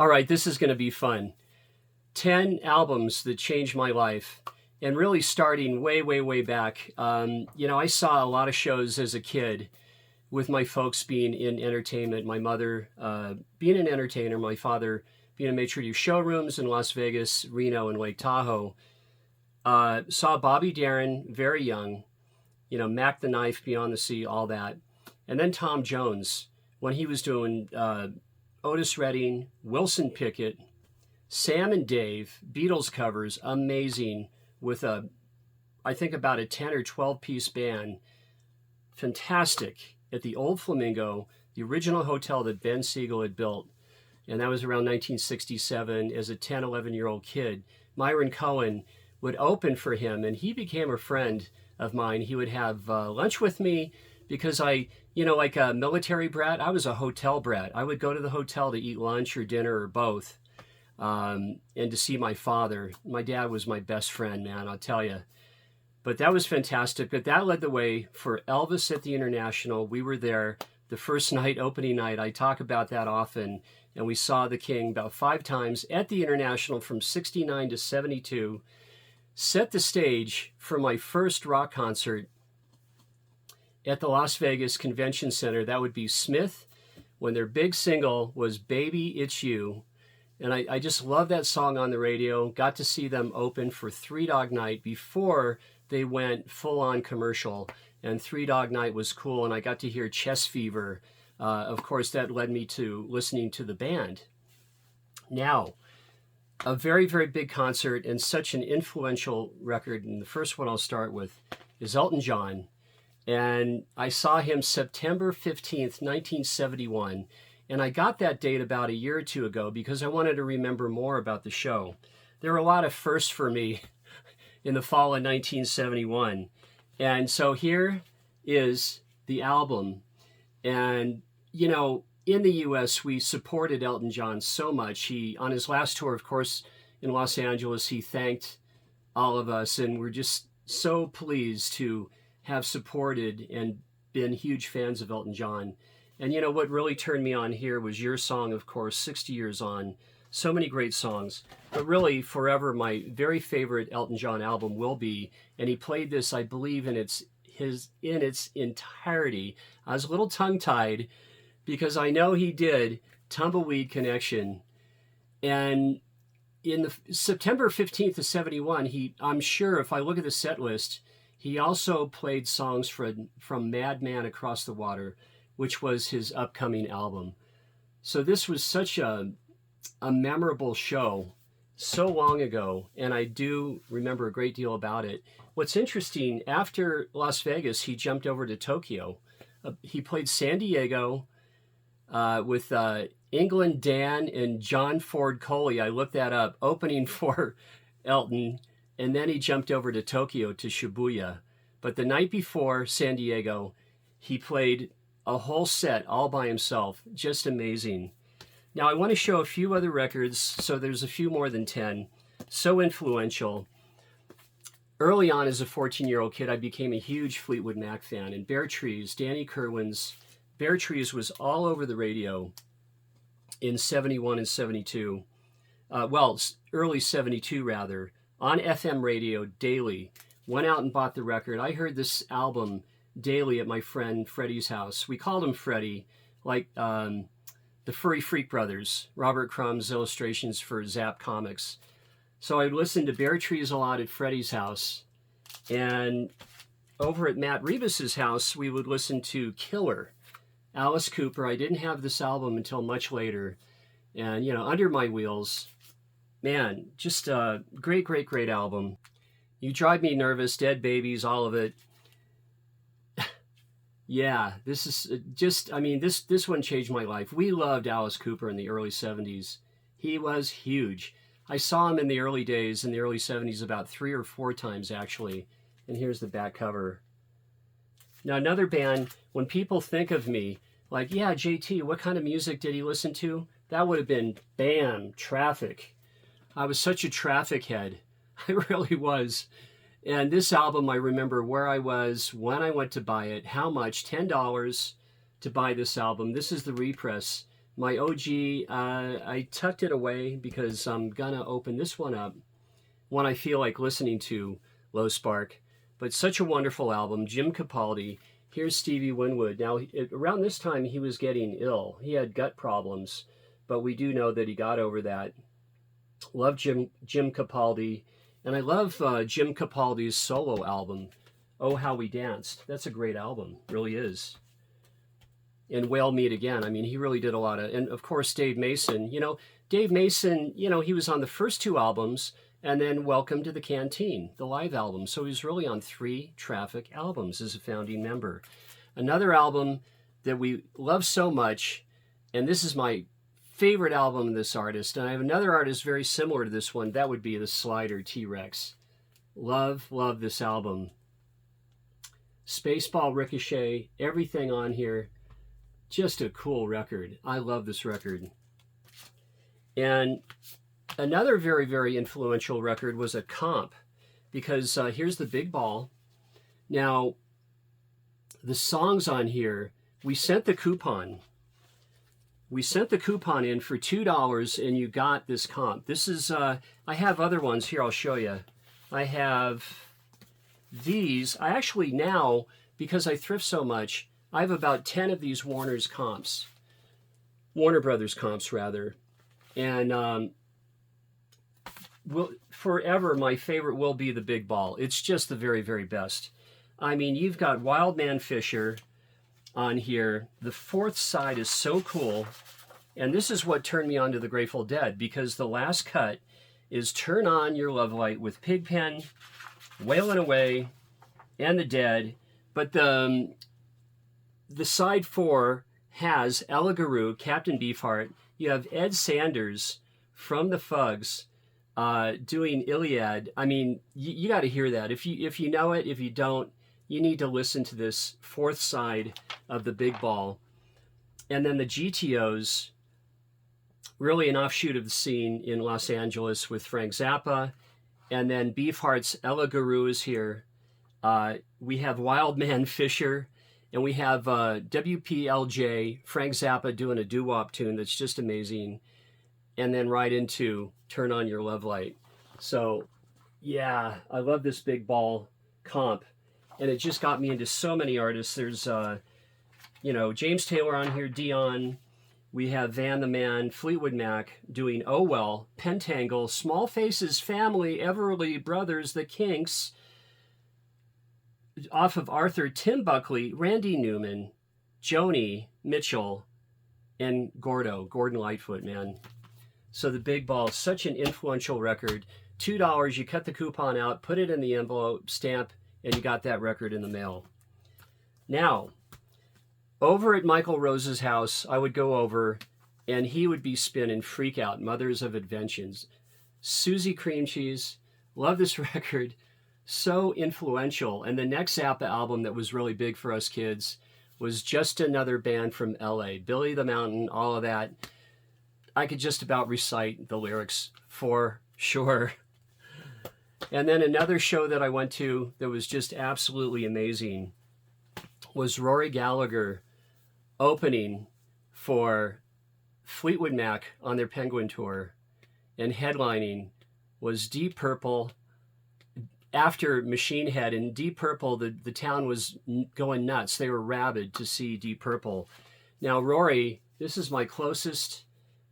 All right, this is going to be fun. 10 albums that changed my life. And really starting way, way, way back. I saw a lot of shows as a kid with my folks being in entertainment, my mother being an entertainer, my father being a maitre d' showrooms in Las Vegas, Reno, and Lake Tahoe. Saw Bobby Darin very young, Mac the Knife, Beyond the Sea, all that. And then Tom Jones, when he was doing Otis Redding, Wilson Pickett, Sam and Dave, Beatles covers, amazing, with I think about a 10 or 12 piece band. Fantastic at the Old Flamingo, the original hotel that Ben Siegel had built. And that was around 1967 as a 10, 11-year-old kid. Myron Cohen would open for him, and he became a friend of mine. He would have lunch with me because like a military brat, I was a hotel brat. I would go to the hotel to eat lunch or dinner or both, and to see my father. My dad was my best friend, man, I'll tell you. But that was fantastic. But that led the way for Elvis at the International. We were there the first night, opening night. I talk about that often. And we saw the King about 5 times at the International from 69 to 72. Set the stage for my first rock concert at the Las Vegas Convention Center. That would be Smith, when their big single was Baby It's You. And I just love that song on the radio. Got to see them open for Three Dog Night before they went full-on commercial. And Three Dog Night was cool, and I got to hear Chest Fever. Of course, that led me to listening to the band. Now, a very, very big concert and such an influential record. And the first one I'll start with is Elton John. And I saw him September 15th, 1971. And I got that date about a year or two ago because I wanted to remember more about the show. There were a lot of firsts for me in the fall of 1971. And so here is the album. And, in the U.S., we supported Elton John so much. He, on his last tour, of course, in Los Angeles, he thanked all of us. And we're just so pleased to have supported and been huge fans of Elton John. And what really turned me on here was your song, of course, 60 Years On. So many great songs. But really, forever, my very favorite Elton John album will be, and he played this, I believe, in its entirety. I was a little tongue-tied because I know he did Tumbleweed Connection. And in the September 15th of 71, I'm sure if I look at the set list, he also played songs from Madman Across the Water, which was his upcoming album. So this was such a memorable show so long ago, and I do remember a great deal about it. What's interesting, after Las Vegas, he jumped over to Tokyo. He played San Diego with England Dan and John Ford Coley. I looked that up, opening for Elton, and then he jumped over to Tokyo, to Shibuya. But the night before San Diego, he played a whole set all by himself. Just amazing. Now, I want to show a few other records, so there's a few more than 10. So influential. Early on as a 14-year-old kid, I became a huge Fleetwood Mac fan. And Bare Trees, Danny Kerwin's Bare Trees was all over the radio in 71 and 72. Early 72, rather. On FM radio daily. Went out and bought the record. I heard this album daily at my friend Freddie's house. We called him Freddie, like the Furry Freak Brothers, Robert Crumb's illustrations for Zap Comics. So I would listen to Bare Trees a lot at Freddie's house. And over at Matt Rebus's house, we would listen to Killer, Alice Cooper. I didn't have this album until much later. And, Under My Wheels, man, just a great, great, great album. You Drive Me Nervous, Dead Babies, all of it. Yeah, this is this one changed my life. We loved Alice Cooper in the early 70s. He was huge. I saw him in the early days, in the early 70s, about 3 or 4 times, actually. And here's the back cover. Now, another band, when people think of me, like, yeah, JT, what kind of music did he listen to? That would have been, bam, Traffic. I was such a Traffic head. I really was. And this album, I remember where I was, when I went to buy it, how much, $10 to buy this album. This is the repress My OG, I tucked it away because I'm gonna open this one up when I feel like listening to Low Spark. But such a wonderful album. Jim Capaldi. Here's Stevie Winwood. Now, around this time, he was getting ill. He had gut problems, but we do know that he got over that. Love Jim Capaldi. And I love Jim Capaldi's solo album, Oh How We Danced. That's a great album, really is. And Whale Meet Again. I mean, he really did a lot of, and of course, Dave Mason. Dave Mason, he was on the first two albums, and then Welcome to the Canteen, the live album. So he was really on 3 Traffic albums as a founding member. Another album that we love so much, and this is my favorite album of this artist, and I have another artist very similar to this one, that would be the Slider T-Rex. Love this album. Spaceball Ricochet, everything on here. Just a cool record. I love this record. And another very, very influential record was a comp, because here's the Big Ball. Now, the songs on here, we sent the coupon. We sent the coupon in for $2 and you got this comp. This is, I have other ones here, I'll show you. I have these. I actually now, because I thrift so much, I have about 10 of these Warner Brothers comps rather. And forever, my favorite will be the Big Ball. It's just the very, very best. I mean, you've got Wildman Fisher on here. The 4th side is so cool. And this is what turned me on to the Grateful Dead, because the last cut is Turn On Your Love Light with Pigpen, Wailin' Away, and the Dead. But the side 4 has Ella Guru, Captain Beefheart. You have Ed Sanders from the Fugs doing Iliad. I mean, you got to hear that. If you know it, if you don't, you need to listen to this 4th side of the Big Ball. And then the GTOs, really an offshoot of the scene in Los Angeles with Frank Zappa. And then Beefheart's Ella Guru is here. We have Wildman Fisher. And we have WPLJ, Frank Zappa doing a doo-wop tune that's just amazing. And then right into Turn On Your Love Light. So, yeah, I love this Big Ball comp. And it just got me into so many artists. There's, James Taylor on here, Dion. We have Van the Man, Fleetwood Mac doing Oh Well, Pentangle, Small Faces, Family, Everly Brothers, The Kinks. Off of Arthur, Tim Buckley, Randy Newman, Joni Mitchell, and Gordon Lightfoot, man. So the Big Ball, such an influential record. $2, you cut the coupon out, put it in the envelope, stamp, and you got that record in the mail. Now, over at Michael Rose's house, I would go over, and he would be spinning Freak Out, Mothers of Inventions. Susie Cream Cheese, love this record. So influential. And the next Zappa album that was really big for us kids was Just Another Band from LA. Billy the Mountain, all of that. I could just about recite the lyrics for sure. And then another show that I went to that was just absolutely amazing was Rory Gallagher opening for Fleetwood Mac on their Penguin tour. And headlining was Deep Purple. After Machine Head and Deep Purple, the town was going nuts. They were rabid to see Deep Purple. Now, Rory, this is my closest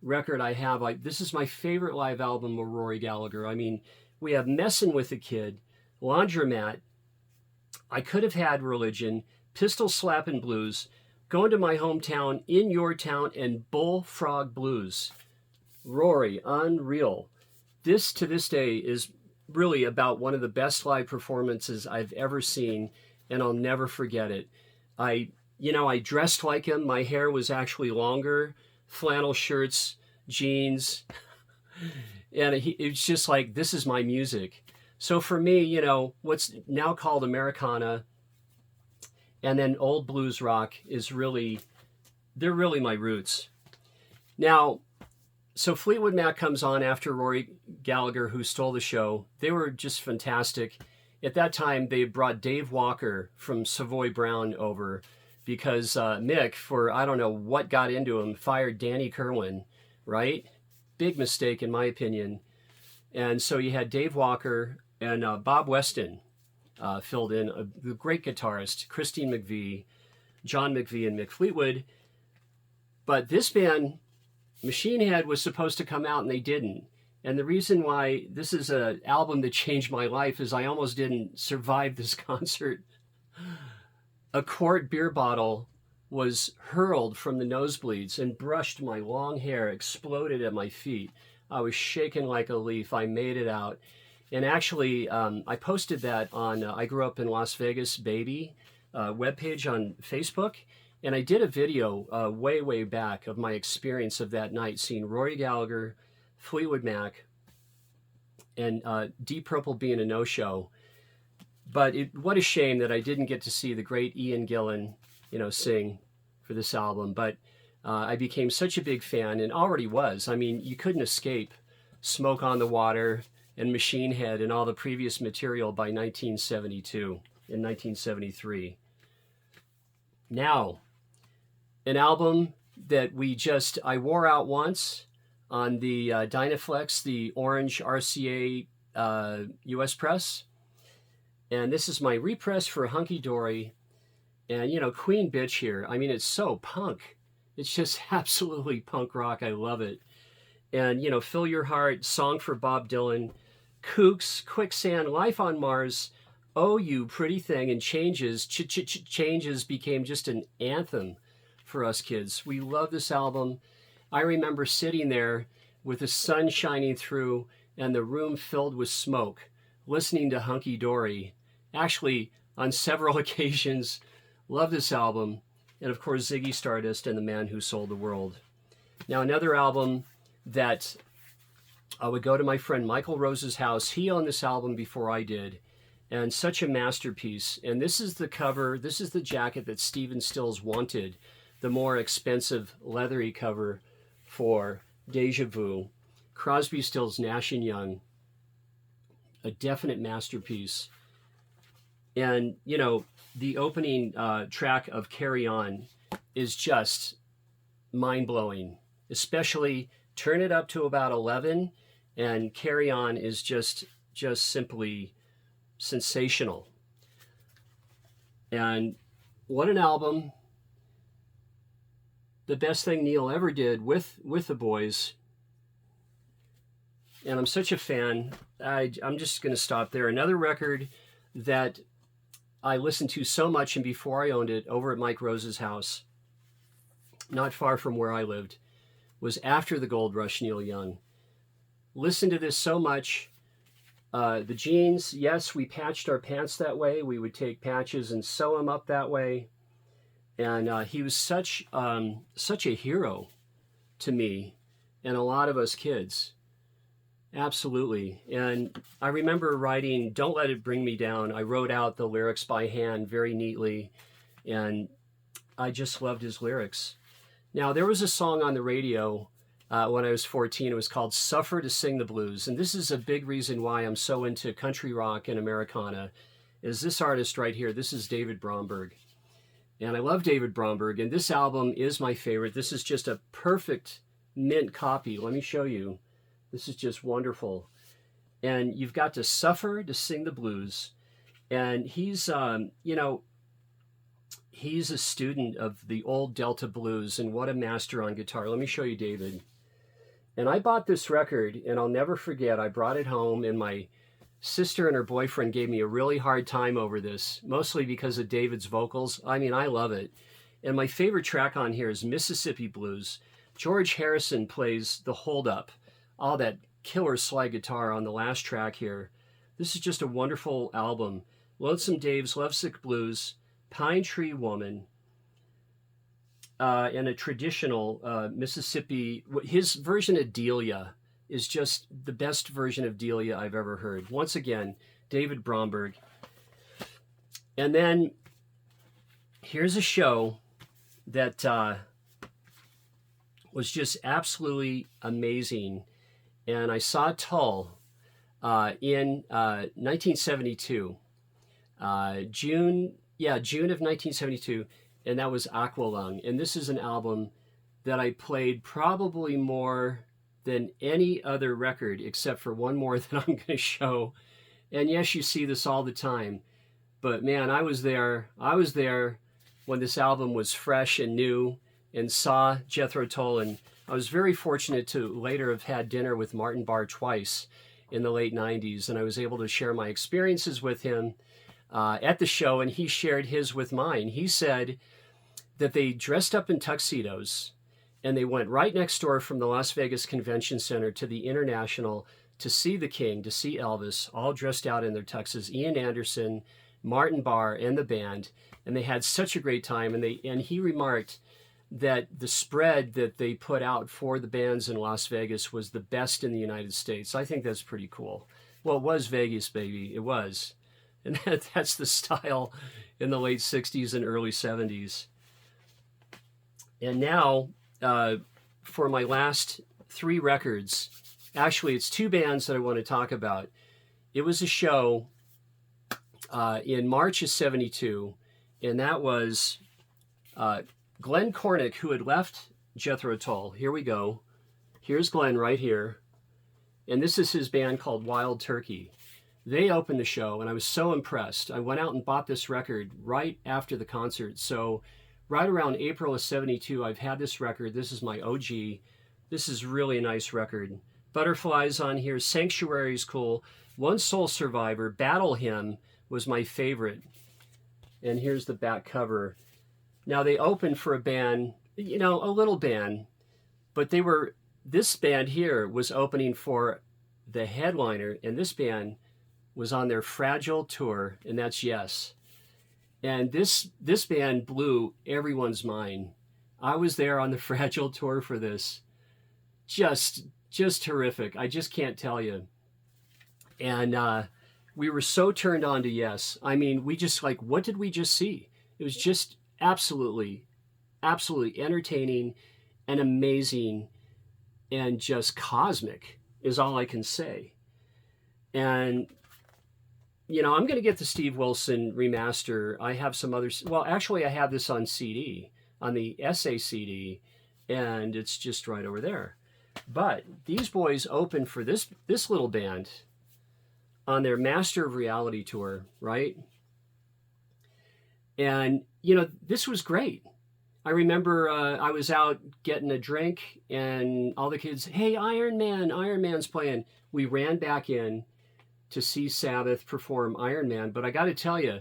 record I have. This is my favorite live album of Rory Gallagher. I mean, we have Messin' with the Kid, Laundromat, I Could Have Had Religion, Pistol Slappin' Blues, Going to My Hometown, In Your Town, and Bullfrog Blues. Rory, unreal. This, to this day, is really about one of the best live performances I've ever seen, and I'll never forget it. I dressed like him. My hair was actually longer, flannel shirts, jeans, and it's just like, this is my music. So for me, what's now called Americana and then old blues rock is they're really my roots. Now, so Fleetwood Mac comes on after Rory Gallagher, who stole the show. They were just fantastic. At that time, they brought Dave Walker from Savoy Brown over because Mick, for I don't know what got into him, fired Danny Kerwin, right? Big mistake in my opinion. And so you had Dave Walker and Bob Weston filled in, the great guitarist, Christine McVie, John McVie, and Mick Fleetwood. But this band, Machine Head, was supposed to come out and they didn't. And the reason why this is an album that changed my life is I almost didn't survive this concert. A quart beer bottle was hurled from the nosebleeds and brushed my long hair, exploded at my feet. I was shaking like a leaf. I made it out. And actually, I posted that on I Grew Up in Las Vegas Baby webpage on Facebook. And I did a video way, way back of my experience of that night, seeing Rory Gallagher, Fleetwood Mac, and Deep Purple being a no-show. But what a shame that I didn't get to see the great Ian Gillan, sing for this album. But I became such a big fan, and already was. I mean, you couldn't escape Smoke on the Water and Machine Head and all the previous material by 1972 and 1973. Now, an album that I wore out once on the Dynaflex, the orange RCA US press. And this is my repress for Hunky Dory. And, Queen Bitch here. I mean, it's so punk. It's just absolutely punk rock. I love it. And, Fill Your Heart, Song for Bob Dylan, Kooks, Quicksand, Life on Mars, Oh You Pretty Thing, and Changes. Changes became just an anthem for us kids. We love this album. I remember sitting there with the sun shining through and the room filled with smoke, listening to Hunky Dory. Actually, on several occasions, love this album. And of course, Ziggy Stardust and The Man Who Sold the World. Now, another album that I would go to my friend Michael Rose's house. He owned this album before I did. And such a masterpiece. And this is the cover. This is the jacket that Stephen Stills wanted. The more expensive leathery cover for Deja Vu. Crosby, Stills, Nash & Young. A definite masterpiece. And, the opening track of Carry On is just mind-blowing. Especially turn it up to about 11, and Carry On is just simply sensational. And what an album. The best thing Neil ever did with the boys. And I'm such a fan. I'm just going to stop there. Another record that I listened to so much, and before I owned it, over at Mike Rose's house, not far from where I lived, was After the Gold Rush, Neil Young. Listened to this so much. The jeans, yes, we patched our pants that way. We would take patches and sew them up that way. And he was such a hero to me and a lot of us kids. Absolutely. And I remember writing Don't Let It Bring Me Down. I wrote out the lyrics by hand very neatly, and I just loved his lyrics. Now, there was a song on the radio when I was 14. It was called Suffer to Sing the Blues. And this is a big reason why I'm so into country rock and Americana, is this artist right here. This is David Bromberg. And I love David Bromberg, and this album is my favorite. This is just a perfect mint copy. Let me show you. This is just wonderful. And you've got to suffer to sing the blues. And he's, he's a student of the old Delta blues, and what a master on guitar. Let me show you David. And I bought this record, and I'll never forget, I brought it home, and my sister and her boyfriend gave me a really hard time over this, mostly because of David's vocals. I mean, I love it. And my favorite track on here is Mississippi Blues. George Harrison plays the Hold Up, all that killer slide guitar on the last track here. This is just a wonderful album. Lonesome Dave's Lovesick Blues, Pine Tree Woman, and a traditional Mississippi. His version of Delia is just the best version of Delia I've ever heard. Once again, David Bromberg. And then here's a show that was just absolutely amazing. And I saw Tull in 1972, June of 1972. and that was Aqualung. And this is an album that I played probably more than any other record, except for one more that I'm going to show. And yes, you see this all the time. But man, I was there. I was there when this album was fresh and new, and saw Jethro Tull. And I was very fortunate to later have had dinner with Martin Barr twice in the late 90s. And I was able to share my experiences with him at the show, and he shared his with mine. He said that they dressed up in tuxedos and they went right next door from the Las Vegas Convention Center to the International to see the King, to see Elvis, all dressed out in their tuxes. Ian Anderson, Martin Barr, and the band, and they had such a great time. And he remarked that the spread that they put out for the bands in Las Vegas was the best in the United States. I think that's pretty cool. Well, it was Vegas, baby. It was. And that's the style in the late 60s and early 70s. And now, for my last 3 records, actually, it's 2 bands that I want to talk about. It was a show in March of 72, and that was Glenn Cornick, who had left Jethro Tull. Here we go. Here's Glenn right here. And this is his band called Wild Turkey. They opened the show, and I was so impressed. I went out and bought this record right after the concert. So right around April of 72, I've had this record. This is my OG. This is really a nice record. Butterflies on here. Sanctuary is cool. One Soul Survivor, Battle Hymn was my favorite. And here's the back cover. Now, they opened for a band, you know, a little band, but this band here was opening for the headliner, and this band was on their Fragile tour, and that's Yes. And this band blew everyone's mind. I was there on the Fragile tour for this. Just terrific. I just can't tell you. And we were so turned on to Yes. I mean, we just what did we just see? It was just absolutely entertaining and amazing and just cosmic is all I can say. And you know, I'm going to get the Steve Wilson remaster. I have some others. Well, actually, I have this on CD, on the SA CD, and it's just right over there. But these boys opened for this little band on their Master of Reality tour, right? And, you know, this was great. I remember I was out getting a drink, and all the kids, hey, Iron Man's playing. We ran back in to see Sabbath perform Iron Man. But I got to tell you,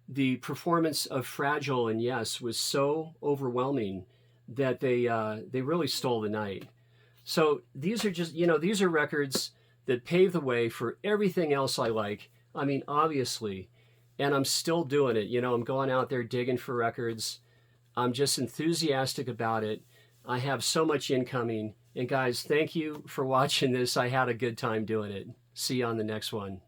the performance of Fragile and Yes was so overwhelming that they really stole the night. So these are just, you know, these are records that pave the way for everything else I like. I mean, obviously, and I'm still doing it. You know, I'm going out there digging for records. I'm just enthusiastic about it. I have so much incoming. And guys, thank you for watching this. I had a good time doing it. See you on the next one.